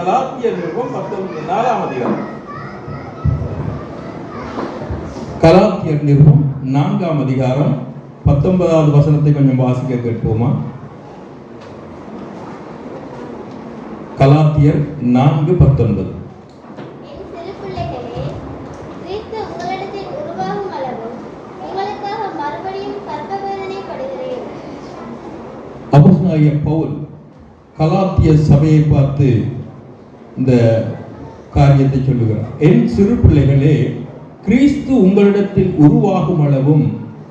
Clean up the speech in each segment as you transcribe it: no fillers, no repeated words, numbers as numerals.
கலாத்தியர் நிருபம் 4ஆம் அதிகாரம். கலாத்தியர் நிருபம் 4ஆம் அதிகாரம் 19வது வசனத்தை கொஞ்சம் வாசிக்க கேட்போமா? கலாத்தியர் 4:19. அப்போஸ்தலனாகிய பவுல் கலாத்திய சபையை பார்த்து இந்த காரியத்தை சொல்லுகிறார். என் சிறு பிள்ளைகளே, கிறிஸ்து உங்களிடத்தில் உருவாகும் அளவும்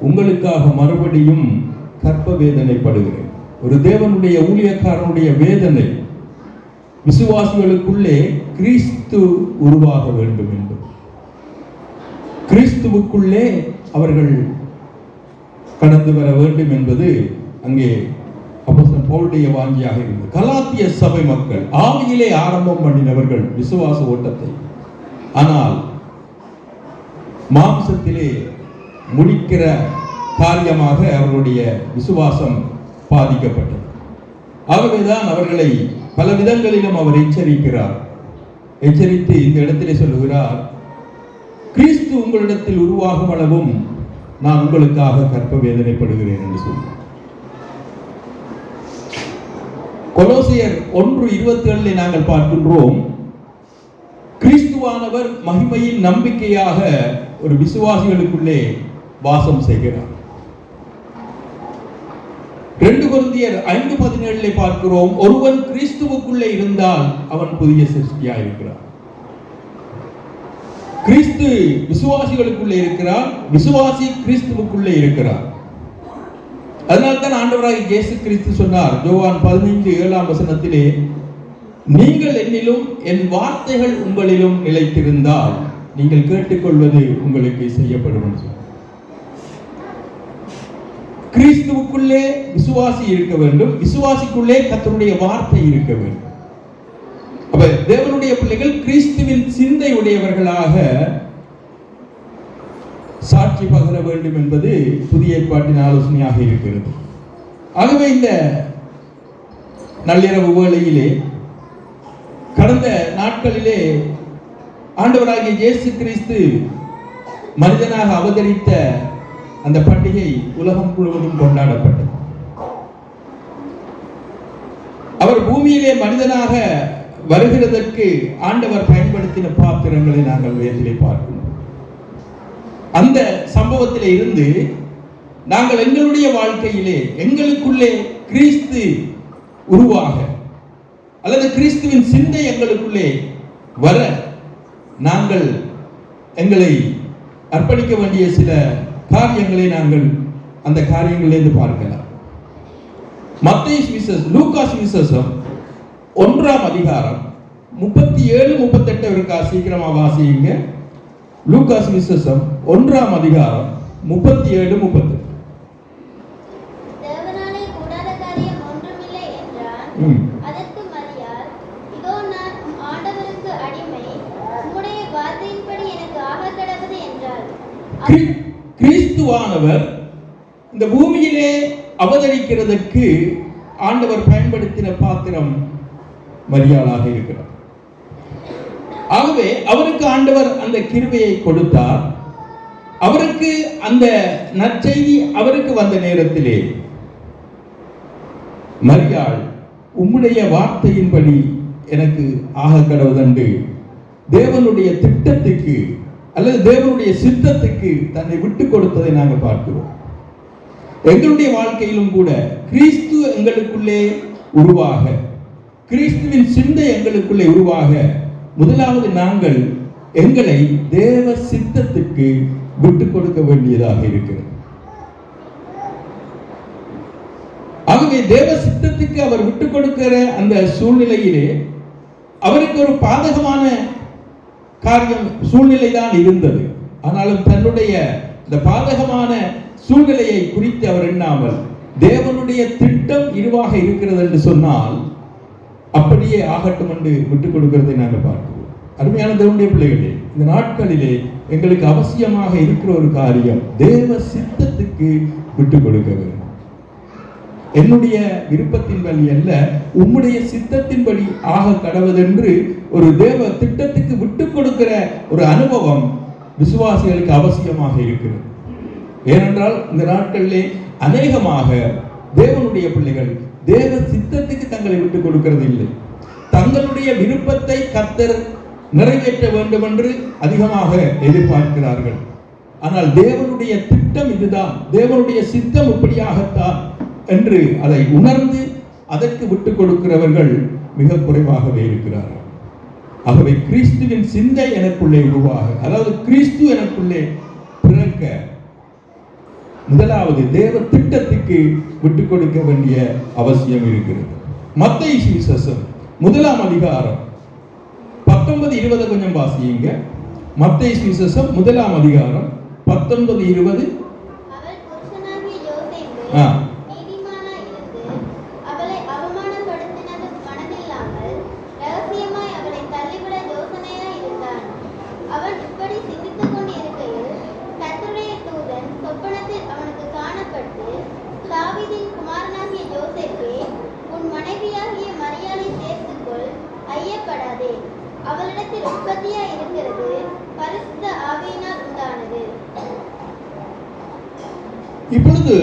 உங்களுக்காக மறுபடியும் கற்ப வேதனைப்படுகிறேன். ஒரு தேவனுடைய ஊழியக்காரனுடைய வேதனை விசுவாசிகளுக்குள்ளே கிறிஸ்து உருவாக வேண்டும் என்று, கிறிஸ்துவுக்குள்ளே அவர்கள் கடந்து வர வேண்டும் என்பது அங்கே அப்போஸ்தலன் பவுலுடைய வாஞ்சியாக இருந்தது. கலாத்திய சபை மக்கள் ஆவியிலே ஆரம்பம் பண்ணினவர்கள் விசுவாச ஓட்டத்தை, ஆனால் மாம்சத்திலே முடிக்கிற காரியமாக அவர்களுடைய விசுவாசம் பாதிக்கப்பட்டது. ஆகவேதான் அவர்களை பல விதங்களிலும் அவர் எச்சரித்து இந்த இடத்திலே சொல்லுகிறார், கிறிஸ்து உங்களிடத்தில் உருவாகும் அளவும் நான் உங்களுக்காக கற்ப வேதனைப்படுகிறேன் என்று சொல்கிறார். கொலோசியர் 1:27 நாங்கள் பார்க்கின்றோம், கிறிஸ்துவானவர் மகிமையின் நம்பிக்கையாக ஒரு விசுவாசிகளுக்குள்ளே வாசம் செய்கிறார். 2 கொரிந்தியர் 5:17 பார்க்கிறோம், ஒருவன் கிறிஸ்துவுக்குள்ளே இருந்தால் அவன் புதிய சிருஷ்டியாக இருக்கிறார். கிறிஸ்து விசுவாசிகளுக்குள்ளே இருக்கிறார், விசுவாசி கிறிஸ்துவுக்குள்ளே இருக்கிறார். அதனால்தான் ஆண்டவராகிய இயேசு கிறிஸ்து சொன்னார் யோவான் 15:7 வசனத்திலே, நீங்கள் என்னிலும் என் வார்த்தைகள் உங்களிலும் நிலைத்திருந்தால் நீங்கள் கேட்டுக்கொள்வது உங்களுக்கு செய்யப்படும் என்று சொன்னார். கிறிஸ்துவுக்குள்ளே விசுவாசி இருக்க வேண்டும், விசுவாசிக்குள்ளே கர்த்தருடைய வார்த்தை இருக்க வேண்டும். அப்ப தேவனுடைய பிள்ளைகள் கிறிஸ்துவின் சிந்தை உடையவர்களாக சாட்சி பகர வேண்டும் என்பது புதிய ஏற்பாட்டின் ஆலோசனையாக இருக்கிறது. ஆகவே இந்த நள்ளிரவு வேளையிலே கடந்த நாட்களிலே ஆண்டவராகிய இயேசு கிறிஸ்து மனிதனாக அவதரித்த அந்த பண்டிகை உலகம் முழுவதும் கொண்டாடப்பட்டது. அவர் பூமியிலே மனிதனாக வருகிறதற்கு ஆண்டவர் பயன்படுத்தின பாத்திரங்களை நாங்கள் வேதிலே பார்க்கிறோம். அந்த சம்பவத்திலே இருந்து நாங்கள் எங்களுடைய வாழ்க்கையிலே எங்களுக்குள்ளே கிறிஸ்து உருவாக அல்லது கிறிஸ்துவின் சிந்தை எங்களுக்குள்ளே வர நாங்கள் எங்களை அர்ப்பணிக்க வேண்டிய சில காரியங்களை நாங்கள் அந்த காரியங்களிலிருந்து பார்க்கலாம். மத்தேயு சுவிசேஷம், லூக்கா சுவிசேஷம் 1ஆம் அதிகாரம் 37-38 இருக்கா, சீக்கிரமா வாசியுங்க. லூக்கா சுவிசேஷம் 1ஆம் அதிகாரம் 37-38. தேவனாலே கூடாத காரியம் ஒன்றுமில்லை என்றான். அதற்கு மரியாள், இதோ நான் ஆண்டவருக்கு அடிமை, உம்முடைய வார்த்தையின்படி எனக்கு ஆகக்கடவது என்றாள். கிறிஸ்துவானவர் இந்த பூமியிலே அவதரிக்கிறதற்கு ஆண்டவர் பயன்படுத்தின பாத்திரம் மரியாளாக இருக்கிறார். ஆகவே அவருக்கு ஆண்டவர் அந்த கிருபையை கொடுத்தார். அவருக்கு அந்த நற்செய்தி அவருக்கு வந்த நேரத்திலே, மரியாள் உம்முடைய வார்த்தையின்படி எனக்கு ஆக கடவுதென்று தேவனுடைய திட்டத்துக்கு அல்லது தேவனுடைய சித்தத்துக்கு தன்னை விட்டு கொடுத்ததை நாங்கள் பார்க்கிறோம். எங்களுடைய வாழ்க்கையிலும் கூட கிறிஸ்து எங்களுக்குள்ளே உருவாக, கிறிஸ்துவின் சிந்தை எங்களுக்குள்ளே உருவாக, முதலாவது நாங்கள் எங்களை தேவ சித்தத்துக்கு விட்டு கொடுக்க வேண்டியதாக இருக்கிறது. ஆகவே தேவ சித்தத்துக்கு அவர் விட்டு கொடுக்கிற அந்த சூழ்நிலையிலே அவருக்கு ஒரு பாதகமான காரியம் சூழ்நிலை தான் இருந்தது. ஆனாலும் தன்னுடைய இந்த பாதகமான சூழ்நிலையை குறித்து அவர் எண்ணாமல் தேவனுடைய திட்டம் இதுவாக இருக்கிறது என்று சொன்னால் அப்படியே ஆகட்டும் என்று விட்டுக் கொடுக்கிறதை நாங்கள் பார்க்கிறோம். அருமையான தேவனுடைய பிள்ளைகளே, இந்த நாட்களிலே எங்களுக்கு அவசியமாக இருக்கிற ஒரு காரியம் தேவ சித்தத்துக்கு விட்டுக் கொடுக்க வேண்டும். என்னுடைய விருப்பத்தின்படி அல்ல, உம்முடைய சித்தத்தின்படி ஆக கடவுதென்று ஒரு தேவ திட்டத்துக்கு விட்டு கொடுக்கிற ஒரு அனுபவம் விசுவாசிகளுக்கு அவசியமாக இருக்கிறது. ஏனென்றால் இந்த நாட்களிலே அநேகமாக தேவனுடைய பிள்ளைகள் தேவ சித்தத்துக்கு தங்களை விட்டுக் கொடுக்கிறது இல்லை. தங்களுடைய விருப்பத்தை கர்த்தர் நிறைவேற்ற வேண்டும் என்று அதிகமாக எதிர்பார்க்கிறார்கள். ஆனால் தேவனுடைய திட்டம் இதுதான், தேவனுடைய சித்தம் இப்படியாகத்தான் என்று அதை உணர்ந்து அதற்கு விட்டுக் கொடுக்கிறவர்கள் மிக குறைவாகவே இருக்கிறார்கள். ஆகவே கிறிஸ்துவின் சிந்தை எனக்குள்ளே உருவாக, அதாவது கிறிஸ்து எனக்குள்ளே பிறக்க முதலாவது தேவ திட்டத்துக்கு விட்டுக் கொடுக்க வேண்டிய அவசியம் இருக்கிறது. மத்தேயு சுவிசேஷம் 1ஆம் அதிகாரம் 19-20 கொஞ்சம் வாசியுங்க. மத்தேயு சுவிசேஷம் 1ஆம் அதிகாரம் 19-20. அவள் புருஷனாகிய யோசேப்பு நீதிமானாய் இருந்து அவளை அவமானப்படுத்தினது மனதில்லாமல் ரகசியமாய் அவளை தள்ளிவிட யோசனையாய் இருந்தான். அவன் இப்படி சிந்தித்துக் கொண்டிருக்கையில் கர்த்தருடைய தூதன் சொப்பனத்தில் அவனுக்கு காணப்பட்டு, தாவீதின் குமாரனாகிய யோசேப்பே, உன் மனைவியாகிய மரியாளை சேர்த்துக்கொள், ஐயப்படாதே, அவளிடத்தில் உற்பத்தியாய் இருக்கிறது பரிசுத்த ஆவியினால் உண்டானது. இப்பொழுது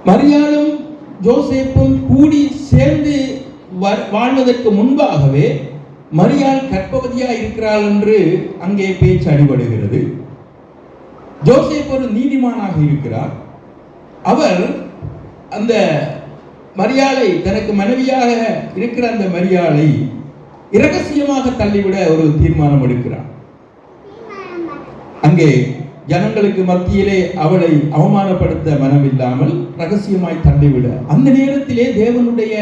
மரியாளும் யோசேப்பும் கூடி சேர்ந்து வாழ்வதற்கு முன்பாகவே மரியாள் கர்ப்பவதியா இருக்கிறாள் என்று அங்கே பேச்சு அடிபடுகிறது. யோசேப்பு ஒரு நீதிமானாக இருக்கிறார். அவர் அந்த மரியாளை, தனக்கு மனைவியாக இருக்கிற அந்த மரியாளை இரகசியமாக தள்ளிவிட ஒரு தீர்மானம் எடுக்கிறார். அங்கே ஜனங்களுக்கு மத்தியிலே அவளை அவமானப்படுத்த மனமில்லாமல் ரகசியமாய் தள்ளிவிட, அந்த நேரத்திலே தேவனுடைய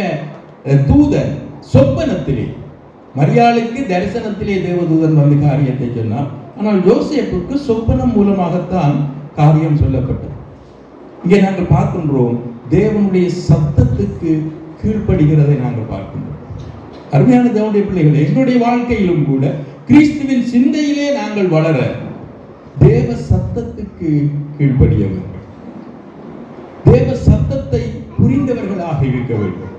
தூதன் சொப்பனத்திலே, மரியாளுக்கு தரிசனத்திலே தேவதூதன் வந்து காரியத்தை சொன்னார். ஆனால் யோசேப்புக்கு சொப்பனம் மூலமாகத்தான் காரியம் சொல்லப்பட்டது. இங்கே நாங்கள் பார்க்கின்றோம், தேவனுடைய சத்தத்துக்கு கீழ்ப்படுகிறதை நாங்கள் பார்க்கின்றோம். அருமையான தேவனுடைய பிள்ளைகள், எங்களுடைய வாழ்க்கையிலும் கூட கிறிஸ்துவின் சிந்தையிலே நாங்கள் வளர தேவ சத்தத்துக்கு கீழ்ப்படிய வேண்டும். தேவ சத்தத்தை புரிந்தவர்களாக இருக்க வேண்டும்.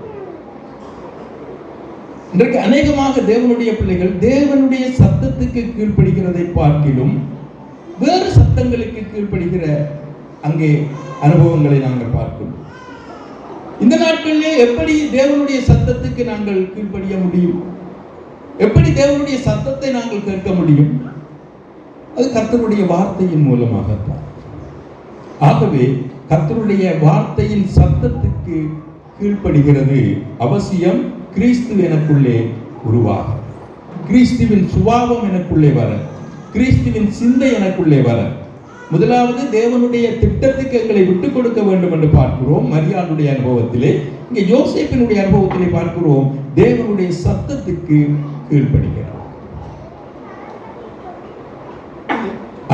இன்றைக்கு அநேகமாக தேவனுடைய பிள்ளைகள் தேவனுடைய சத்தத்துக்கு கீழ்ப்படுகிறதை பார்க்கிலும் வேறு சத்தங்களுக்கு கீழ்ப்படுகிற அங்கே அனுபவங்களை நாங்கள் பார்க்கிறோம். இந்த நாட்களிலே எப்படி தேவனுடைய சத்தத்துக்கு நாங்கள் கீழ்ப்படிய முடியும்? எப்படி தேவனுடைய சத்தத்தை நாங்கள் கேட்க முடியும்? அது கர்த்தருடைய வார்த்தையின் மூலமாகத்தான். ஆகவே கர்த்தருடைய வார்த்தையின் சத்தத்துக்கு கீழ்ப்படுகிறது அவசியம். கிறிஸ்து எனக்குள்ளே உருவாக, கிறிஸ்துவின் சுபாவம் எனக்குள்ளே வர, கிறிஸ்துவின் சிந்தை எனக்குள்ளே வர முதலாவது தேவனுடைய திட்டத்துக்கு எங்களை விட்டுக் கொடுக்க வேண்டும் என்று பார்க்கிறோம் மரியாளுடைய அனுபவத்திலே. இங்கே யோசேப்பினுடைய அனுபவத்திலே பார்க்கிறோம் தேவனுடைய சத்தத்துக்கு கீழ்ப்படுகிறார்.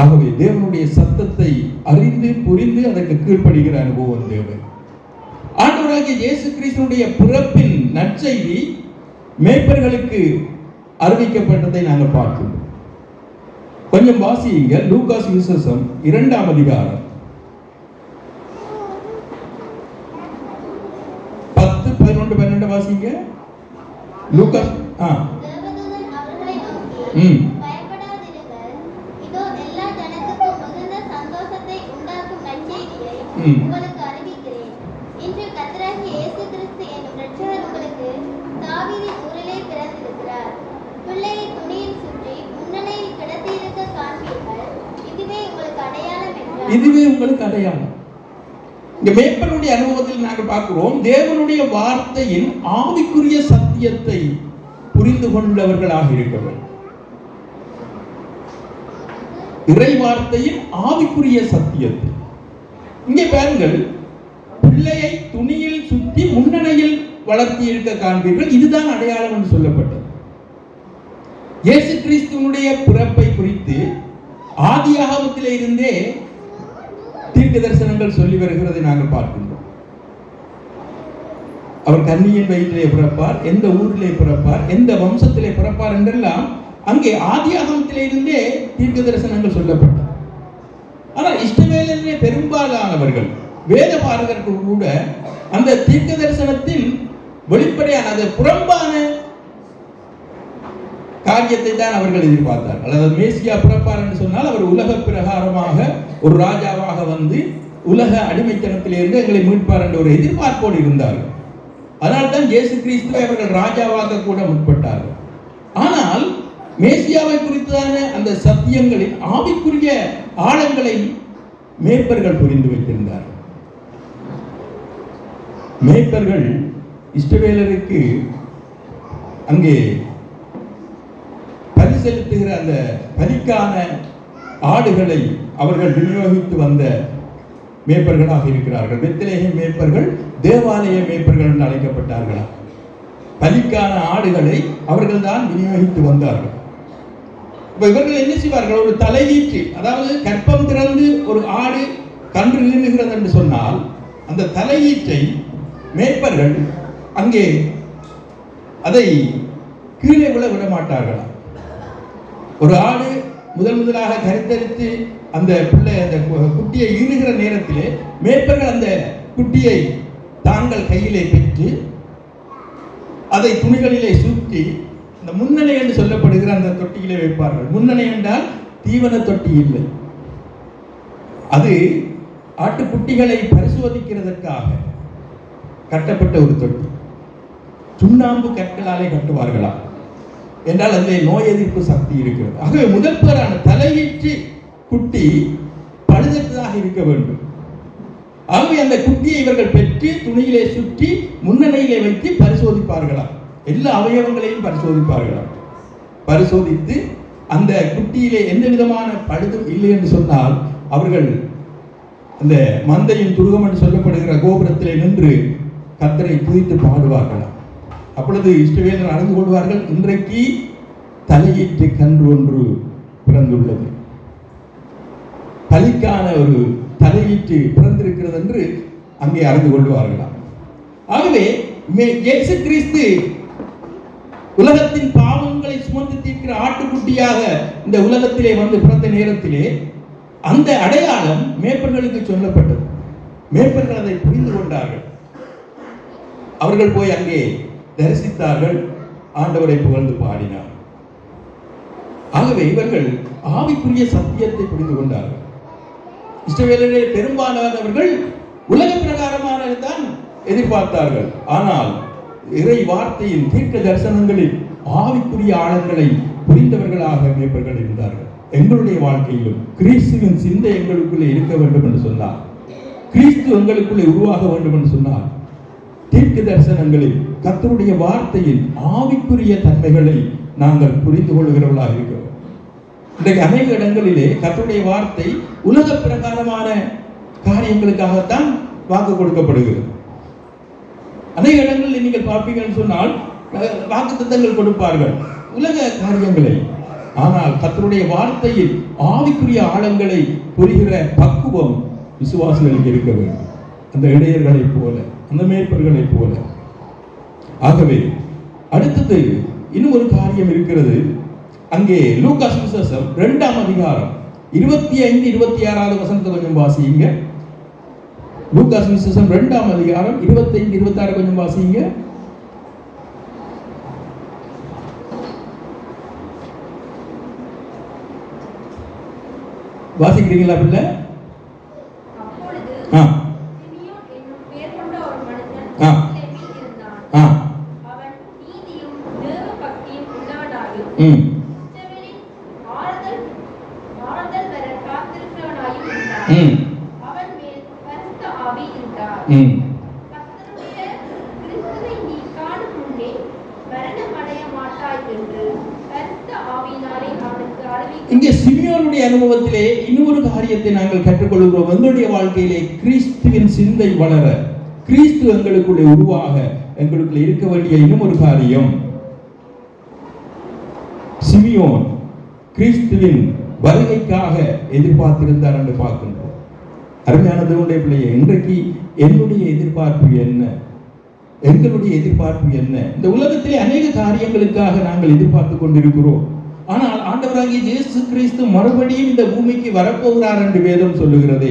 ஆகவே தேவனுடைய சத்தத்தை அறிந்து புரிந்து அதற்கு கீழ்ப்படுகிற அனுபவம் தேவை. ஆண்டவராகிய இயேசு கிறிஸ்துவினுடைய பிறப்பின் நற்செய்தி மேய்ப்பர்களுக்கு அறிவிக்கப்பட்டதை நாங்கள் பார்க்கிறோம். கொஞ்சம் வாசியுங்க. லூக்கா சுவிசேஷம் 2ஆம் அதிகாரம் 10, 11, 12 வாசிங்க. லூக்கா தேவதூதன் அவர்களை நோக்கி, பயப்படாதிருங்கள், இதோ எல்லா ஜனத்துக்கும் மிகுந்த சந்தோஷத்தை உண்டாக்கும் நற்செய்தியை உங்களுக்கு அறிவிக்கிறேன். இன்று கர்த்தராகிய இயேசு கிறிஸ்து என்னும் இரட்சகர் உங்களுக்கு தாவீதின் ஊரிலே பிறந்திருக்கிறார். பிள்ளையை துணியில் சுற்றி முன்னணியில் கிடத்தியிருக்க காண்பீர்கள். இதுவே உங்களுக்கு அடையாளம் என்றார். இதுவே உங்களுக்கு அடையாளம். இந்த மேய்ப்பனுடைய அனுபவத்தில் நாங்கள் பார்க்கிறோம் தேவனுடைய வார்த்தையின் ஆவிக்குரிய சத்தியத்தை புரிந்து கொண்டவர்களாக இருக்க வேண்டும். இறை வார்த்தையின் ஆவிக்குரிய சத்தியத்தை இங்கே பாருங்கள். பிள்ளையை துணியில் சுற்றி முன்னணியில் வளர்த்தி இருக்க காண்பீர்கள். இதுதான் அடையாளம் என்று சொல்லப்பட்டது. இயேசு கிறிஸ்துவனுடைய பிறப்பை குறித்து ஆதியாகமத்திலே இருந்தே தீர்க்க தரிசனங்கள் சொல்லி வருகிறதை நாங்கள் பார்க்கின்றோம். அவர் கன்னியின் வயிற்றிலே பிறப்பார், எந்த ஊரிலே பிறப்பார், எந்த வம்சத்திலே பிறப்பார் என்றெல்லாம் அங்கே ஆதியாகமத்திலே இருந்தே தீர்க்க தரிசனங்கள் சொல்லப்பட்டது. ஆனால் இஸ்ரவேலிலே பெரும்பாலானவர்கள் வேத பாரகர்கள் கூட அந்த தீர்க்க தரிசனத்தில் வெளிப்படையான அது புறம்பான காரியத்தை தான் அவர்கள் எதிர்பார்த்தார்கள். அதாவது மேசியா பிறப்பார் என்று சொன்னால் அவர் உலக பிரகாரமாக ஒரு ராஜாவாக வந்து உலக அடிமைத்தனத்திலிருந்து எங்களை மீட்பார் என்ற ஒரு எதிர்பார்ப்போடு இருந்தார்கள். அதனால்தான் இயேசு கிறிஸ்துவை அவர்கள் ராஜாவாக கூட முற்பட்டார்கள். ஆனால் மேசியாவை குறித்தான அந்த சத்தியங்களின் ஆவிக்குரிய ஆழங்களை மேய்ப்பர்கள் புரிந்து வைத்திருந்தார்கள். மேய்ப்பர்கள் இஸ்ரவேலருக்கு அங்கே பலி செலுத்துகிற அந்த பலிக்கான ஆடுகளை அவர்கள் விநியோகித்து வந்த மேய்ப்பர்களாக இருக்கிறார்கள். பெத்லகேம் மேய்ப்பர்கள் தேவாலய மேய்ப்பர்கள் என்று அழைக்கப்பட்டார்களா. பலிக்கான ஆடுகளை அவர்கள் தான் விநியோகித்து வந்தார்கள். இப்ப இவர்கள் என்ன செய்வார்கள்? ஒரு தலையீற்று, அதாவது கற்பம் திறந்து ஒரு ஆடு கன்று ஈனுகிறது என்று சொன்னால் அந்த தலையீற்றை மேய்ப்பர்கள் அங்கே அதை கீழே விட மாட்டார்களா. ஒரு ஆடு முதலாக கருத்தரித்து அந்த பிள்ளை அந்த குட்டியை ஈனுகிற நேரத்திலே மேய்ப்பர்கள் அந்த குட்டியை தாங்கள் கையிலே பெற்று அதை துணிகளிலே சுற்றி இந்த முன்னணை என்று சொல்லப்படுகிற அந்த தொட்டியிலே வைப்பார்கள். முன்னணை என்றால் தீவன தொட்டி இல்லை, அது ஆட்டுக்குட்டிகளை பரிசோதிக்கிறதற்காக கட்டப்பட்ட ஒரு தொட்டி. சுண்ணாம்பு கற்களாலே கட்டுவார்களா என்றால் அதில் நோய் எதிர்ப்பு சக்தி இருக்கிறது. ஆகவே முதல் பேரான தலையீற்று குட்டி பழுதற்றதாக இருக்க வேண்டும். ஆகவே அந்த குட்டியை இவர்கள் பெற்று துணியிலே சுற்றி முன்னணியிலே வைத்து பரிசோதிப்பார்களா, எல்லா அவயவங்களையும் பரிசோதிப்பார்களா. பரிசோதித்து அந்த குட்டியிலே எந்த விதமான பழுதும் இல்லை என்று சொன்னால் அவர்கள் அந்த மந்தையின் துருகம் என்று சொல்லப்படுகிற கோபுரத்திலே நின்று கர்த்தரை துதித்து பாடுவார்களா. அப்பொழுது இஸ்ரவேலர் அறிந்து கொள்வார்கள், இன்றைக்கு தலையீட்டு கன்று ஒன்று பிறந்துள்ளது, பலிக்கான ஒரு தலையீட்டு பிறந்திருக்கிறது என்று அங்கே அறிந்து கொள்வார்களாம். ஆகவே இயேசு கிறிஸ்து உலகத்தின் பாவங்களை சுமந்து தீர்க்கிற ஆட்டுக்குட்டியாக இந்த உலகத்திலே வந்து பிறந்த நேரத்திலே அந்த அடையாளம் மேய்ப்பர்களுக்கு சொல்லப்பட்டது. மேய்ப்பர்கள் அதை புரிந்து கொண்டார்கள். அவர்கள் போய் அங்கே தரிசித்தார்கள், ஆண்டவரை புகழ்ந்து பாடினார். ஆகவே இவர்கள் ஆவிக்குரிய சத்தியத்தை புரிந்து கொண்டார்கள். இஸ்ரவேலரே பெரும்பாலானவர்கள் உலக பிரகாரமானதான் எதிர்பார்த்தார்கள். ஆனால் இறை வார்த்தையின் தீர்க்க தரிசனங்களில் ஆவிக்குரிய ஆழங்களை புரிந்தவர்களாக மேய்ப்பர்கள் இருந்தார்கள். எங்களுடைய வாழ்க்கையிலும் கிறிஸ்துவின் சிந்தை எங்களுக்குள்ளே இருக்க வேண்டும் என்று சொன்னார், கிறிஸ்து எங்களுக்குள்ளே உருவாக வேண்டும் என்று சொன்னார், தீர்க்க தரிசனங்களில் கர்த்தருடைய வார்த்தையின் ஆவிக்குரிய தன்மைகளை நாங்கள் புரிந்து கொள்கிறவர்களாக இருக்கிறோம். இன்றைக்கு அநேக இடங்களிலே கர்த்தருடைய வார்த்தை உலக பிரகாரமான காரியங்களுக்காகத்தான் வாக்கு கொடுக்கப்படுகிறது. அநேக இடங்களில் நீங்கள் பார்ப்பீங்கன்னு சொன்னால் வாக்கு தத்தங்கள் கொடுப்பார்கள் உலக காரியங்களை. ஆனால் கர்த்தருடைய வார்த்தையில் ஆவிக்குரிய ஆழங்களை புரிகிற பக்குவம் விசுவாசிகளுக்கு இருக்க வேண்டும், அந்த இடையர்களைப் போல, அந்த மேய்ப்பர்களைப் போல. ஆகவே அடுத்தது இன்னும் ஒரு காரியம் இருக்கிறது. அங்கே லூக்கா சுவிசேஷம் 2ஆம் அதிகாரம் 25-26 வசனத்தை கொஞ்சம் வாசிங்க. லூக்கா சுவிசேஷம் 2ஆம் அதிகாரம் 25-26 கொஞ்சம் வாசிங்க. வாசிக்கிறீங்களா பிள்ளை? இங்கே சிமியோனுடைய அனுபவத்திலே இன்னொரு காரியத்தை நாங்கள் கற்றுக்கொள்கிறோம். எங்களுடைய வாழ்க்கையிலே கிறிஸ்துவின் சிந்தை வளர, கிறிஸ்து எங்களுக்குள்ளே உருவாக, எங்களுக்குள்ளே இருக்க வேண்டிய இன்னும் ஒரு காரியம், சிமியோன் கிறிஸ்துவின் வருகைக்காக எதிர்பார்த்திருந்தார் என்று பார்க்கின்றோம். அருமையான தேவனுடைய பிள்ளையை, இன்றைக்கு என்னுடைய எதிர்பார்ப்பு என்ன? எங்களுடைய எதிர்பார்ப்பு என்ன? இந்த உலகத்திலே அநேக காரியங்களுக்காக நாங்கள் எதிர்பார்த்து கொண்டிருக்கிறோம். ஆனால் ஆண்டவராகிய இயேசு கிறிஸ்து மறுபடியும் இந்த பூமிக்கு வரப்போகிறார் என்று வேதம் சொல்லுகிறதே.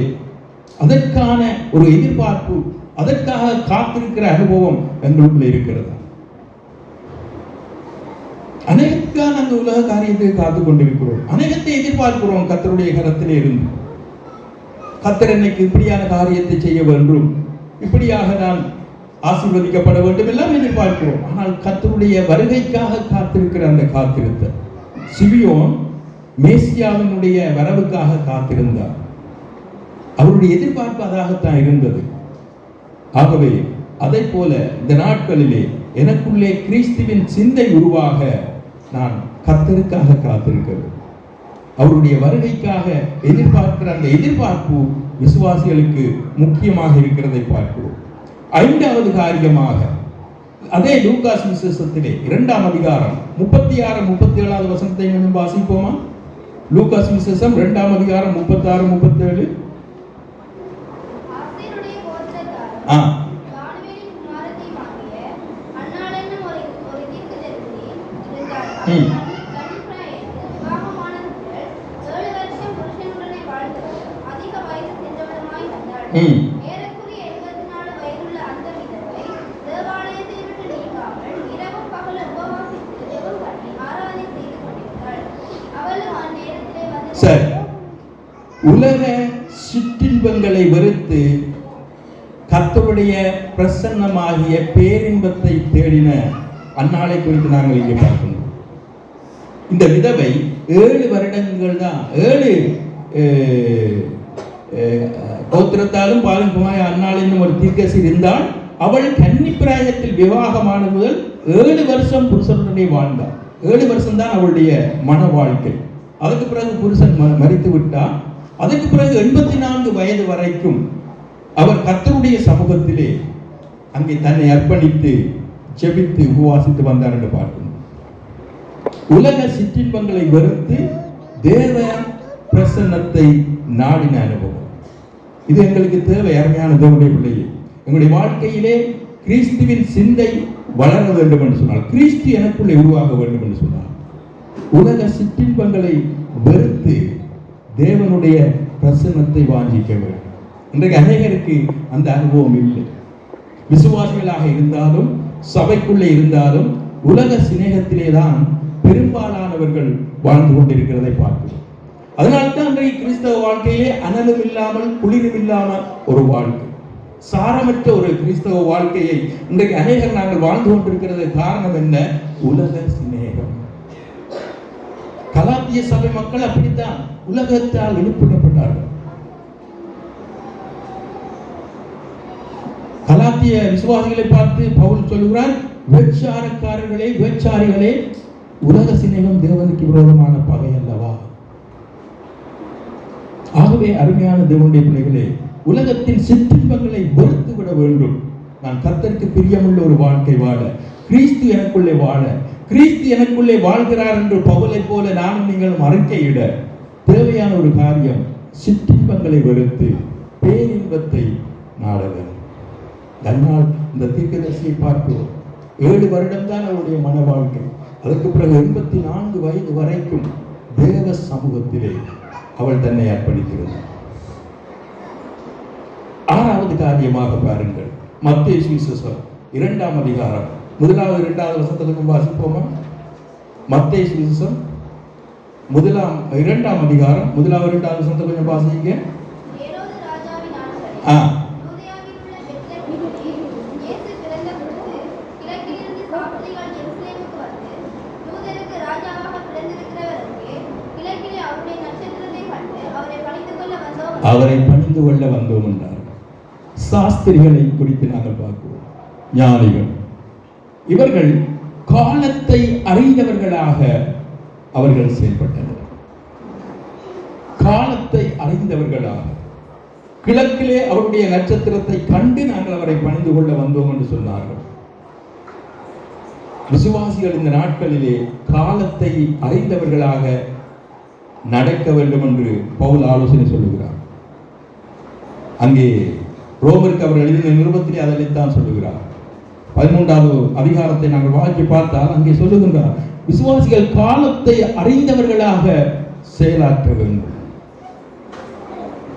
அதற்கான ஒரு எதிர்பார்ப்பு, அதற்காக காத்திருக்கிற அனுபவம் எங்களுக்குள்ள இருக்கிறது. அநேகத்துக்கான அந்த உலக காரியத்தை காத்து கொண்டிருக்கிறோம், அநேகத்தை எதிர்பார்க்கிறோம் கர்த்தருடைய கரத்திலே இருந்து. கர்த்தர் என்னைக்கு இப்படியான காரியத்தை செய்ய வேண்டும், இப்படியாக நான் ஆசீர்வதிக்கப்பட வேண்டும் எல்லாம் எதிர்பார்க்கிறோம். ஆனால் கர்த்தருடைய வருகைக்காக காத்திருக்கிற அந்த காத்திருத்தல், சிமியோன் மேசியாவினுடைய வரவுக்காக காத்திருந்தார். அவருடைய எதிர்பார்ப்பு அதாகத்தான் இருந்தது. ஆகவே அதை போல இந்த நாட்களிலே எனக்குள்ளே கிறிஸ்துவின் சிந்தை உருவாக நான் கர்த்தருக்காக காத்திருக்கிறேன். அவருடைய வருகைக்காக எதிர்பார்க்கிற அந்த எதிர்பார்ப்பு விசுவாசிகளுக்கு முக்கியமாக இருக்கிறதை பார்க்கிறோம். 5வது காரியமாக அதே லூக்கா சுவிசேஷத்திலே 2ஆம் அதிகாரம் 36 37வது வசனத்தை இன்னும் வாசிப்போமா? லூக்கா சுவிசேஷம் 2ஆம் அதிகாரம் 36 37. சரி, உலக சிற்றின்பங்களை வெறுத்து கர்த்தருடைய பிரசன்னமாகிய பேரின்பத்தை தேடின அந்நாளை குறித்து நாங்கள் இங்கே பார்க்கணும். இந்த விதவை 7 வருடங்கள் தான், 7 கோத்திரத்தாலும் பாலிக்குமாய் அந்நாள் என்னும் ஒரு தீர்க்கசி இருந்தால் அவள் கன்னிப்பிராயத்தில் விவாகமான முதல் 7 வருஷம் புருஷனுடனே வாழ்ந்தாள். 7 வருஷம் தான் அவளுடைய மன வாழ்க்கை. அதுக்கு பிறகு புருஷன் மரித்து விட்டார். அதுக்கு பிறகு 84 வயது வரைக்கும் அவர் கர்த்தருடைய சமூகத்திலே அங்கே தன்னை அர்ப்பணித்து ஜெபித்து உபவாசித்து வந்தார் என்று பார்க்கணும். உலக சிற்றின்பங்களை வெறுத்து தேவ பிரசன்னத்தை நாடின அனுபவம் இது எங்களுக்கு தேவை. அருமையான தேவனுடைய பிள்ளையே, எங்களுடைய வாழ்க்கையிலே கிறிஸ்துவின் சிந்தை வளர வேண்டும் என்று சொன்னால், கிறிஸ்து எனக்குள்ளே உருவாக வேண்டும் என்று சொன்னால், உலக சிற்றின்பங்களை வெறுத்து தேவனுடைய பிரசன்னத்தை வாஞ்சிக்க வேண்டும். இன்றைக்கு அநேகருக்கு அந்த அனுபவம் இல்லை. விசுவாசிகளாக இருந்தாலும் சபைக்குள்ளே இருந்தாலும் உலக சிநேகத்திலே தான் பெரும்பாலானவர்கள் வாழ்ந்து கொண்டிருக்கிறதை பார்க்கிறோம். அதனால்தான் இன்றைக்கு கிறிஸ்தவ வாழ்க்கையிலே அனலும் இல்லாமல் குளிரும் இல்லாமல் ஒரு வாழ்க்கை, சாரமற்ற ஒரு கிறிஸ்தவ வாழ்க்கையை இன்றைக்கு அநேகர் நாங்கள் வாழ்ந்து கொண்டிருக்கிறது. காரணம் என்ன? உலக சிநேகம். கலாத்திய சபை மக்கள் அப்படித்தான் உலகத்தால் எழுப்பப்பட்டார்கள். கலாத்திய விசுவாசிகளை பார்த்து பவுல் சொல்லுகிறார், வேட்சாரக்காரர்களே, வேட்சாரிகளே, உலக சிநேகம் தேவனுக்கு விரோதமான பகை அல்லவா? ஆகவே அருமையான தேவனுடைய பிள்ளைகளே, உலகத்தின் சிற்றின்பங்களை வெறுத்து விட வேண்டும். நான் கர்த்தருக்கு பிரியமுள்ள ஒரு வாழ்க்கை வாழ, கிறிஸ்து எனக்குள்ளே வாழ, கிறிஸ்து எனக்குள்ளே வாழ்கிறார் என்று பவுலை போல நானும் நீங்களும் அறிக்கையிட தேவையான ஒரு காரியம் சிற்றின்பங்களை வெறுத்து பேரின்பத்தை நாட வேண்டும். அதனால் இந்த தீர்க்கதரிசியை பார்க்கிறோம். 7 வருடம் தான் அவருடைய மன வாழ்க்கை. அதற்கு பிறகு 84 வயது வரைக்கும் தேவ சமூகத்திலே அவள் தன்னை அர்ப்பணிக்கிறார். 6வது காரியமாக பாருங்கள், மத்தேயு சுவிசேஷம் 2ஆம் அதிகாரம் 1வது 2வது வசனத்துக்கு வாசிப்போமா? மத்தேயு சுவிசேஷம் 2ஆம் அதிகாரம் 1வது 2வது வசனத்தை கொஞ்சம் வாசிங்க. அவரை பணிந்து கொள்ள வந்தோம் என்றார். சாஸ்திரிகளை குறித்து நாங்கள் பார்க்கிறோம். ஞானிகள் இவர்கள் காலத்தை அறிந்தவர்களாக அவர்கள் செயல்பட்டனர். காலத்தை அறிந்தவர்களாக கிழக்கிலே அவருடைய நட்சத்திரத்தை கண்டு நாங்கள் அவரை பணிந்து கொள்ள வந்தோம் என்று சொன்னார்கள். விசுவாசிகள் இந்த நாட்களிலே காலத்தை அறிந்தவர்களாக நடக்க வேண்டும் என்று பவுல் ஆலோசனை சொல்லுகிறார். அங்கே ரோமருக்கு அவர் எழுதின நிருபத்திலே அதைத்தான் சொல்லுகிறார். 13வது அதிகாரத்தை நாங்கள் வாசித்து பார்த்தால் அங்கே சொல்லுகின்றார், விசுவாசிகள் காலத்தை அறிந்தவர்களாக செயலாற்ற வேண்டும்.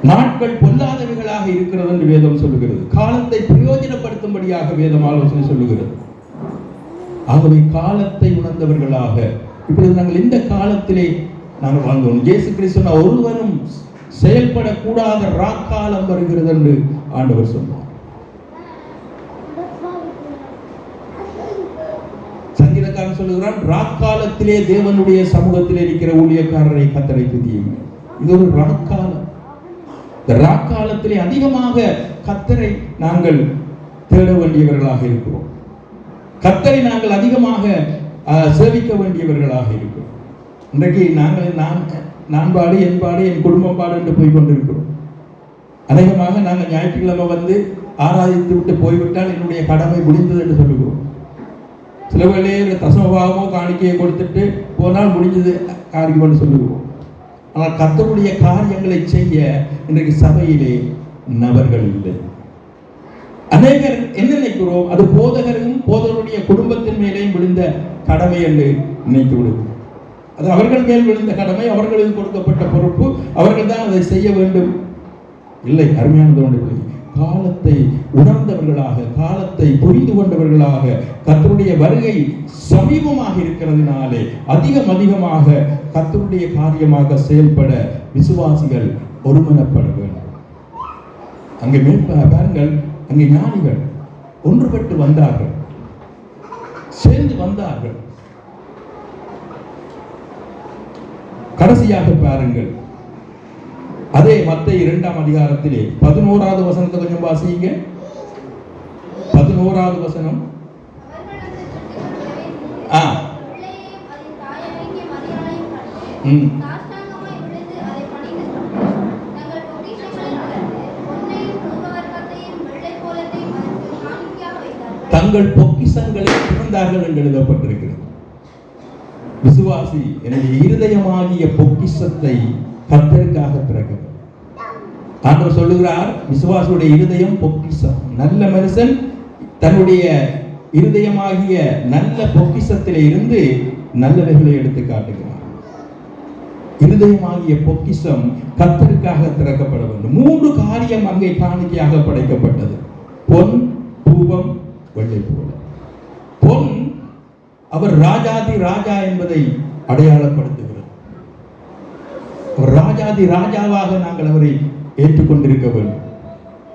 நாட்கள் பொல்லாதவைகளாக இருக்கிறது என்று வேதம் சொல்லுகிறது. காலத்தை பிரயோஜனப்படுத்தும்படியாக வேதம் ஆலோசனை சொல்லுகிறது. ஆகவே காலத்தை உணர்ந்தவர்களாக இப்பொழுது நாங்கள் இந்த காலத்திலே நாங்கள் வாழ்ந்தோம். இயேசு கிறிஸ்து ஒருவனும் செயல்படக்கூடாத ராக்காலம் வருகிறது என்று ஆண்டவர் சொன்னார். சங்கீதக்காரன் சொல்லுகிறான், ராக்காலத்திலே தேவனுடைய சமூகத்திலே இருக்கிற ஊழியக்காரரை கர்த்தரை துதியுங்கள். இது ஒரு ராக்காலம். இந்த ராக்காலத்திலே அதிகமாக கர்த்தரை நாங்கள் தேட வேண்டியவர்களாக இருக்கிறோம். கர்த்தரை நாங்கள் அதிகமாக சேவிக்க வேண்டியவர்களாக இருக்கிறோம். இன்றைக்கு நாங்கள் நான் பாடு, என் பாடு, என் குடும்பம் பாடு என்று போய் கொண்டிருக்கிறோம். அநேகமாக நாங்கள் ஞாயிற்றுக்கிழமை வந்து ஆராதித்து விட்டு போய்விட்டால் என்னுடைய கடமை முடிந்தது என்று சொல்லுகிறோம். சில வேளையே தசமபாவமோ காணிக்கையை கொடுத்துட்டு போனால் முடிஞ்சது காரியம் என்று சொல்லுகிறோம். ஆனால் கர்த்தருடைய காரியங்களை செய்ய இன்றைக்கு சபையிலே நபர்கள் இல்லை. அநேகர் என்ன நினைக்கிறோம், அது போதகரும் போதகருடைய குடும்பத்தின் மேலேயும் விழுந்த கடமை என்று நினைத்து விடுவோம். அது அவர்கள் மேல் விழுந்த கடமை, அவர்களுக்கு கொடுக்கப்பட்ட பொறுப்பு, அவர்கள் தான் அதை செய்ய வேண்டும். இல்லை, அருமையானது. காலத்தை உணர்ந்தவர்களாக, காலத்தை புரிந்து கொண்டவர்களாக, கர்த்தருடைய வருகை சமீபமாக இருக்கிறதுனாலே அதிகமாக கர்த்தருடைய காரியமாக செயல்பட விசுவாசிகள் ஒருமனப்பட வேண்டும். அங்கே பாருங்கள், அங்கே ஞானிகள் ஒன்றுபட்டு வந்தார்கள், சேர்ந்து வந்தார்கள். கடைசியாக பாருங்கள், அதே மத்தேயு 2ஆம் அதிகாரத்திலே 11வது வசனத்தை கொஞ்சம் வாசிங்க. 11வது வசனம். தங்கள் பொக்கிஷங்களை திறந்தார்கள் என்று எழுதப்பட்டிருக்கிறது. விசுவாசி என்னுடைய இருதயமாகிய பொக்கிஷத்தை கர்த்தருக்காக திறக்க. ஆண்டவர் சொல்லுகிறார், விசுவாசியுடைய இருதயம் பொக்கிஷம். நல்ல மனுஷன் தன்னுடைய இருதயமாகிய நல்ல பொக்கிஷத்திலே இருந்து நல்லவைகளை எடுத்து காட்டுகிறார். இருதயமாகிய பொக்கிஷம் கர்த்தருக்காக திறக்கப்பட வேண்டும். 3 காரியம் அங்கே காணிக்கையாக படைக்கப்பட்டது. பொன், தூபம், வெள்ளை போல. பொன் அவர் ராஜாதி ராஜா என்பதை அடையாளப்படுத்துகிறது. ராஜாதி ராஜாவாக நாங்கள் அவரை ஏற்றுக்கொண்டிருக்க வேண்டும்.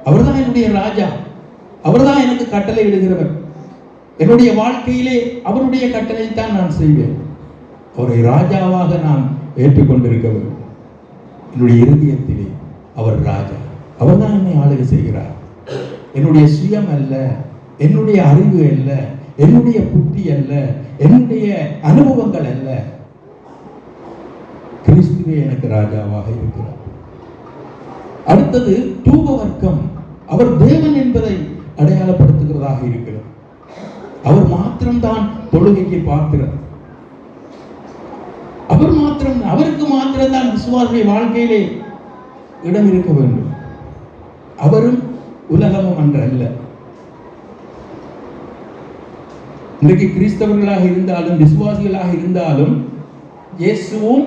அவர்தான் என்னுடைய ராஜா, அவர்தான் எனக்கு கட்டளை இடுகிறவர். என்னுடைய வாழ்க்கையிலே அவருடைய கட்டளை தான் நான் செய்வேன். அவரை ராஜாவாக நான் ஏற்றுக்கொண்டிருக்க வேண்டும். என்னுடைய இருதயத்திலே அவர் ராஜா, அவர்தான் என்னை ஆளுகை செய்கிறார். என்னுடைய சுயம் அல்ல, என்னுடைய அறிவு அல்ல, என்னுடைய புத்தி அல்ல, என்னுடைய அனுபவங்கள் அல்ல, கிறிஸ்துவே எனக்கு ராஜாவாக இருக்கிறார். அடுத்தது தூப வர்க்கம். அவர் தேவன் என்பதை அடையாளப்படுத்துகிறதாக இருக்கிறார். அவர் மாத்திரம்தான் தொழுகைக்கு பாத்திரர். அவருக்கு மாத்திரம்தான் விசுவாசிய வாழ்க்கையிலே இடம் இருக்க வேண்டும். அவரும் உலகமும் அன்றல்ல. இன்றைக்கு கிறிஸ்தவர்களாக இருந்தாலும் விசுவாசிகளாக இருந்தாலும் இயேசுவும்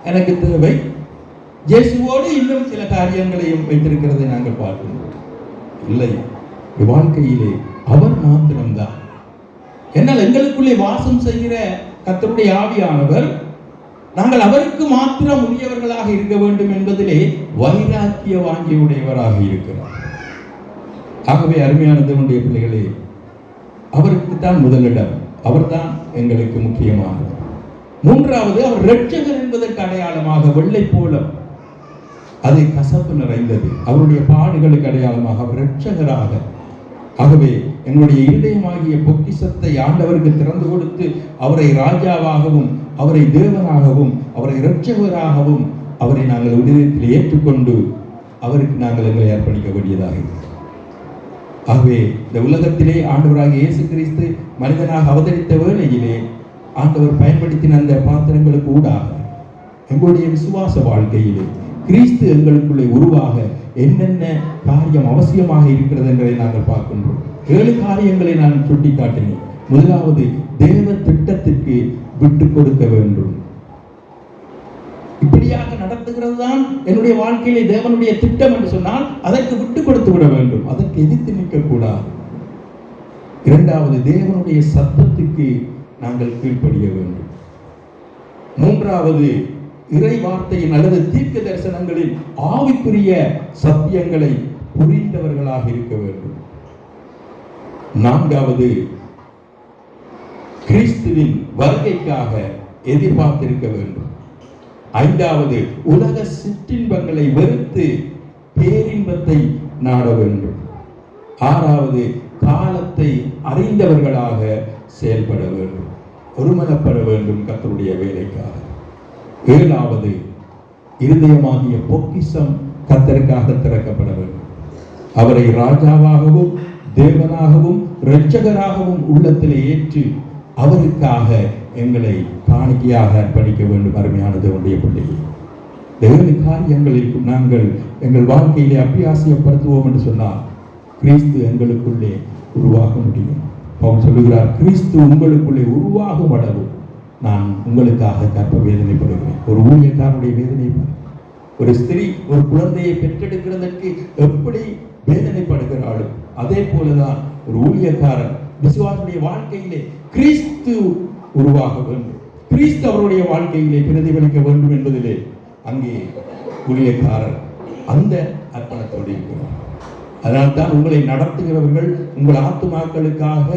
எனக்கு தேவை, இயேசுவோடு இன்னும் சில காரியங்களையும் வைத்திருக்கிறதை நாங்கள் பார்க்கிறோம். இல்லை, வாழ்க்கையிலே அவர் மாத்திரம்தான். என்னால் எங்களுக்குள்ளே வாசம் செய்கிற கர்த்தருடைய ஆவியானவர் நாங்கள் அவருக்கு மாத்திரம் உரியவர்களாக இருக்க வேண்டும் என்பதிலே வைராக்கிய வாஞ்சியுடையவராக இருக்கிறார். ஆகவே அருமையான தேவனுடைய பிள்ளைகளே, அவருக்கு தான் முதலிடம், அவர்தான் எங்களுக்கு முக்கியமானது. 3வது, அவர் இரட்சகர் என்பதற்கு அடையாளமாக வெள்ளை போலம், அது கசப்பு நிறைந்தது. அவருடைய பாடுகளுக்கு அடையாளமாக அவர் இரட்சகராக. ஆகவே எங்களுடைய இருதயமாகிய பொக்கிஷத்தை ஆண்டவருக்கு திறந்து கொடுத்து அவரை ராஜாவாகவும், அவரை தேவனாகவும், அவரை இரட்சகராகவும், அவரை நாங்கள் இதயத்தில் ஏற்றுக்கொண்டு அவருக்கு நாங்கள் எங்களை அர்ப்பணிக்க வேண்டியதாக இருக்கிறது. ஆகவே இந்த உலகத்திலே ஆண்டவராகிய இயேசு கிறிஸ்து மனிதனாக அவதரித்த வேளையிலே ஆண்டவர் பயன்படுத்தின அந்த பாத்திரங்களுக்கு ஊடாக எங்களுடைய விசுவாச வாழ்க்கையிலே கிறிஸ்து எங்களுக்குள்ளே உருவாக என்னென்ன காரியம் அவசியமாக இருக்கிறது என்பதை நாங்கள் பார்க்கின்றோம். 7 காரியங்களை நான் சுட்டிக்காட்டினேன். முதலாவது, தேவ திட்டத்திற்கு விட்டு கொடுக்க வேண்டும். இப்படியாக நடத்துகிறது தான் என்னுடைய வாழ்க்கையிலே தேவனுடைய திட்டம் என்று சொன்னால் அதற்கு விட்டு கொடுத்து விட வேண்டும், அதற்கு எதிர்த்து நிற்கக்கூடாது. இரண்டாவது, தேவனுடைய சத்தத்துக்கு நாங்கள் கீழ்ப்படிய வேண்டும். மூன்றாவது, இறை வார்த்தையின் அல்லது தீர்க்க தரிசனங்களின் ஆவிக்குரிய சத்தியங்களை புரிந்தவர்களாக இருக்க வேண்டும். நான்காவது, கிறிஸ்துவின் வருகைக்காக எதிர்பார்த்திருக்க வேண்டும். ஐந்தாவது, உலக சிற்றின்பங்களை வெறுத்து பேரின்பத்தை நாட வேண்டும். ஆறாவது, காலத்தை அறிந்தவர்களாக செயல்பட வேண்டும், ஒருமனப்பட வேண்டும் கர்த்தருடைய வேலைக்காக. ஏழாவது, இருதயமாகிய பொக்கிஷம் கர்த்தருக்காக திறக்கப்பட வேண்டும். அவரை ராஜாவாகவும் தேவனாகவும் இரட்சகராகவும் உள்ளத்திலே ஏற்று அவருக்காக எங்களை காணிக்கையாக அர்ப்பணிக்க வேண்டும். அருமையான தேவனுடைய பிள்ளையே, தேவனுடைய காரியங்களில் நாங்கள் எங்கள் வாழ்க்கையிலே அபியாசியப்படுத்துவோம் என்று சொன்னால் கிறிஸ்து எங்களுக்குள்ளே உருவாக முடியும். பவுல் சொல்லுகிறார், கிறிஸ்து உங்களுக்குள்ளே உருவாகும் அளவு நான் உங்களுக்காக கற்ப வேதனைப்படுகிறேன். ஒரு ஊழியக்காரனுடைய வேதனை, ஒரு ஸ்திரீ ஒரு குழந்தையை பெற்றெடுக்கிறதற்கு எப்படி வேதனைப்படுகிறாளோ அதே போலதான் ஒரு ஊழியக்காரன் விசுவாசனுடைய வாழ்க்கையிலே கிறிஸ்து உருவாக வேண்டும், கிறிஸ்து அவருடைய வாழ்க்கையிலே பிரதிபலிக்க வேண்டும் என்பதிலே அங்கே ஊழியக்காரர் அந்த அர்ப்பணத்தோடு இருக்கிறார். அதனால்தான் உங்களை நடத்துகிறவர்கள் உங்கள் ஆத்துமாக்களுக்காக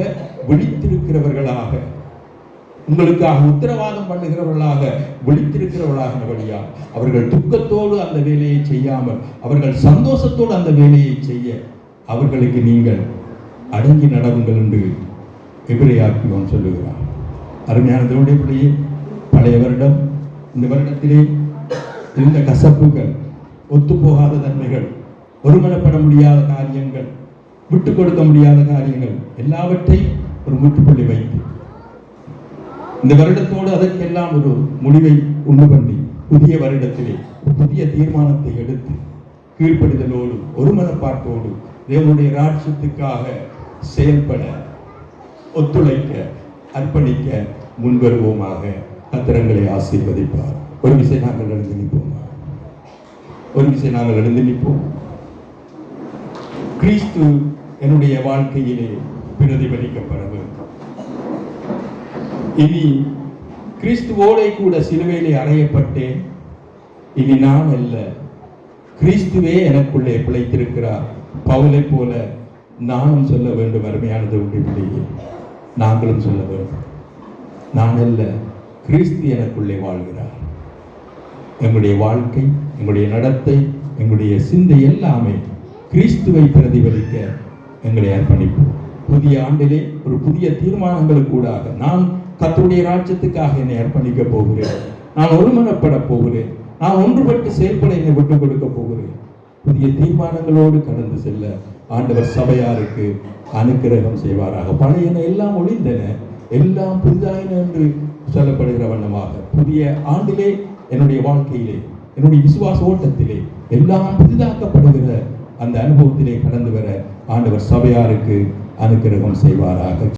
விழித்திருக்கிறவர்களாக, உங்களுக்காக உத்தரவாதம் பண்ணுகிறவர்களாக விழித்திருக்கிறவர்களாக, அவர்கள் துக்கத்தோடு அந்த வேலையை செய்யாமல் அவர்கள் சந்தோஷத்தோடு அந்த வேலையை செய்ய அவர்களுக்கு நீங்கள் அடங்கி நடவுங்கள் என்று எபிரேயர் சொல்லுகிறார். அருமையான தேவனுடைய பிள்ளையே, பழைய வருடம் இந்த வருடத்திலே இருந்த கசப்புகள், ஒத்துப்போகாத தன்மைகள், ஒருமனப்பட முடியாத காரியங்கள், விட்டு கொடுக்க முடியாத காரியங்கள் எல்லாவற்றையும் ஒரு முற்றுப்புள்ளி வைத்து இந்த வருடத்தோடு அதற்கெல்லாம் ஒரு முடிவை உண்டு பண்ணி புதிய வருடத்திலே புதிய தீர்மானத்தை எடுத்து கீழ்ப்படிதலோடு ஒருமனப்பாட்டோடு தேவனுடைய ராஜ்யத்துக்காக செயல்பட ஒத்துழைக்க அர்ப்பணிக்க முன்வருவோமாக. கர்த்தரங்களை ஆசீர்வதிப்பார். ஒரு விஷயம் நாங்கள் எழுந்து நிற்போம். கிறிஸ்து என்னுடைய வாழ்க்கையிலே பிரதிபலிக்கப்பட வேண்டும். இனி கிறிஸ்துவோட கூட சிலுவையிலே அறையப்பட்டேன், இனி நான் அல்ல, கிறிஸ்துவே எனக்குள்ளே பிழைத்திருக்கிறார். பவுலை போல நானும் சொல்ல வேண்டும். அருமையானது உங்களுடைய நாங்களும் சொல்ல வேண்டும், நான் அல்ல, கிறிஸ்து எனக்குள்ளே வாழ்கிறார். எங்களுடைய வாழ்க்கை, எங்களுடைய நடத்தை, எங்களுடைய சிந்தை எல்லாமே கிறிஸ்துவை பிரதிபலிக்க எங்களை அர்ப்பணிப்போம். புதிய ஆண்டிலே ஒரு புதிய தீர்மானங்களுக்கூடாக நான் கர்த்தருடைய ராஜ்யத்துக்காக என்னை அர்ப்பணிக்க போகிறேன், நான் ஒருமனப்பட போகிறேன், நான் ஒன்றுபட்டு செயல்பட என்னை விட்டுக் கொடுக்க போகிறேன். புதிய தீர்மானங்களோடு கடந்து செல்ல ஆண்டவர் சபையாருக்கு அனுக்கிரகம் செய்வாராக. பழையன எல்லாம் ஒளிந்தன, எல்லாம் புதிதாயின என்று சொல்லப்படுகிற வண்ணமாக புதிய ஆண்டிலே என்னுடைய வாழ்க்கையிலே, என்னுடைய விசுவாச ஓட்டத்திலே எல்லாம் புதிதாக்கப்படுகிற அந்த அனுபவத்திலே கடந்து வர ஆண்டவர் சபையாருக்கு அனுக்கிரகம் செய்வாராக.